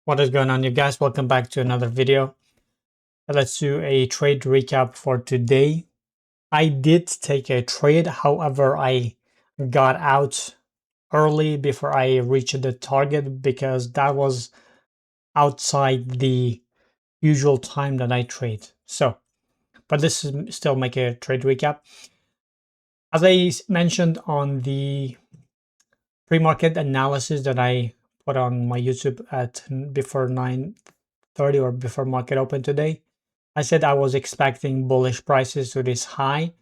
What is going on, you guys? Welcome back to another video. Let's do a trade recap for today. I did take a trade, however, I got out early before I reached the target because that was outside the usual time that I trade. But this is still make a trade recap. As I mentioned on the pre-market analysis that I put on my YouTube at before 9:30 or before market open today, I said I was expecting bullish prices to this high.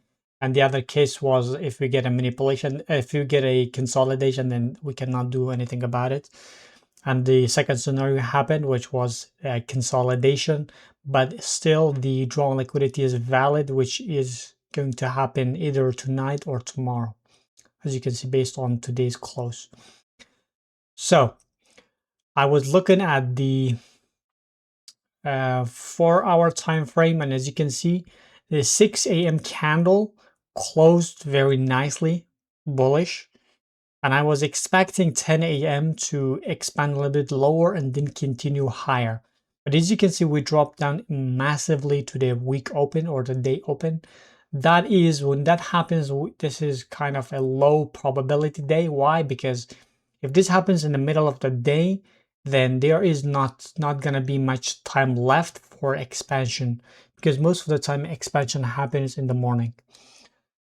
And the other case was if we get a manipulation, if you get a consolidation, then we cannot do anything about it. And the second scenario happened, which was a consolidation, but still the drawn liquidity is valid, which is going to happen either tonight or tomorrow, as you can see based on today's close. So I was looking at the 4-hour time frame, and as you can see, the 6 a.m. candle closed very nicely bullish, and I was expecting 10 a.m. to expand a little bit lower and then continue higher. But as you can see, we dropped down massively to the week open or the day open. That is, when that happens, this is kind of a low probability day. Why? Because if this happens in the middle of the day, then there is not gonna be much time left for expansion, because most of the time expansion happens in the morning.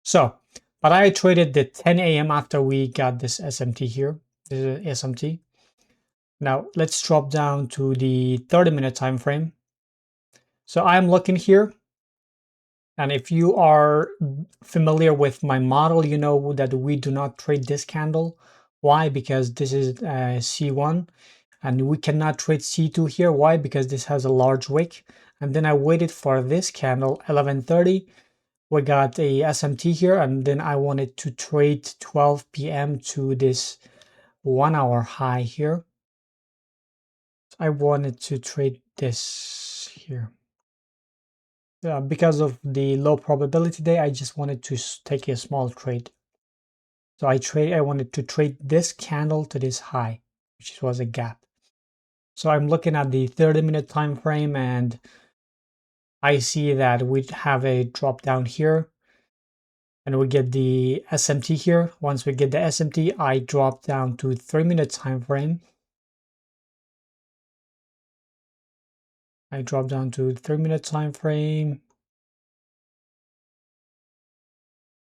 So, but I traded the 10 a.m. after we got this SMT here. This is SMT. Now let's drop down to the 30-minute time frame. So I'm looking here, and if you are familiar with my model, you know that we do not trade this candle. Why? Because this is C1, and we cannot trade C2 here. Why? Because this has a large wick. And then I waited for this candle, 11:30. We got a SMT here, and then I wanted to trade 12 p.m. to this 1-hour high here. I wanted to trade this here. Because of the low probability day, I just wanted to take a small trade. So I wanted to trade this candle to this high, which was a gap. So I'm looking at the 30-minute time frame, and I see that we have a drop down here, and we get the SMT here. Once we get the SMT, I drop down to 3-minute time frame. I drop down to 3-minute time frame.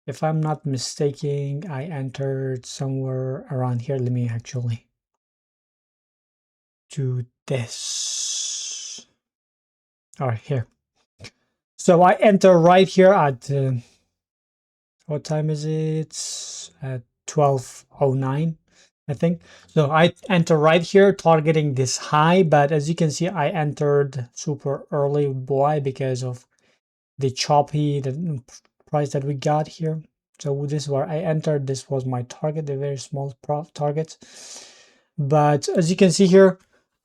If I'm not mistaken, I entered somewhere around here. Let me actually do this. All right, here. So I enter right here at what time is it? At 12:09, I think. So I enter right here targeting this high, but as you can see, I entered super early. Why? Because of the choppy the price that we got here. So this is where I entered. This was my target, a very small target. But as you can see here,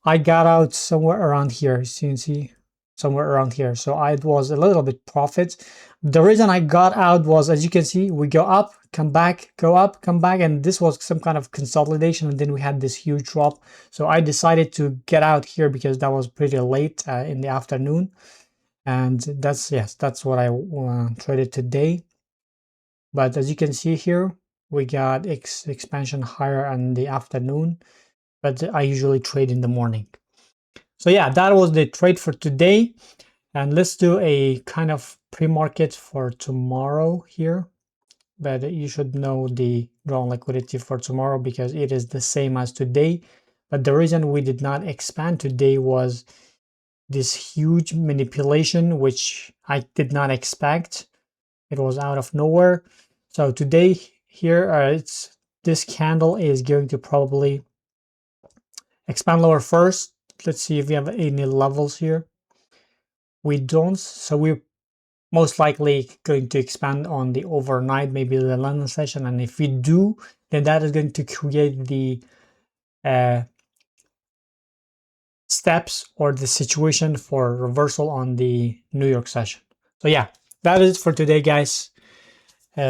I got out somewhere around here. As you can see, somewhere around here. So I was a little bit profit. The reason I got out was, as you can see, we go up, come back, go up, come back, and this was some kind of consolidation, and then we had this huge drop. So I decided to get out here because that was pretty late in the afternoon. And that's what I traded today. But as you can see here, we got expansion higher in the afternoon, but I usually trade in the morning. So yeah, that was the trade for today. And let's do a kind of pre-market for tomorrow here. But you should know the drawn liquidity for tomorrow because it is the same as today. But the reason we did not expand today was this huge manipulation, which I did not expect. It was out of nowhere. So today here, this candle is going to probably expand lower first. Let's see if we have any levels here. We don't, so we're most likely going to expand on the overnight, maybe the London session. And if we do, then that is going to create the steps or the situation for reversal on the New York session. So yeah, that is for today, guys.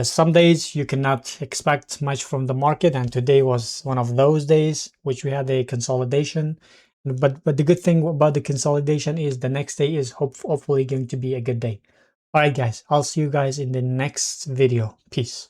Some days you cannot expect much from the market, and today was one of those days which we had a consolidation, But the good thing about the consolidation is the next day is hopefully going to be a good day. All right, guys, I'll see you guys in the next video. Peace.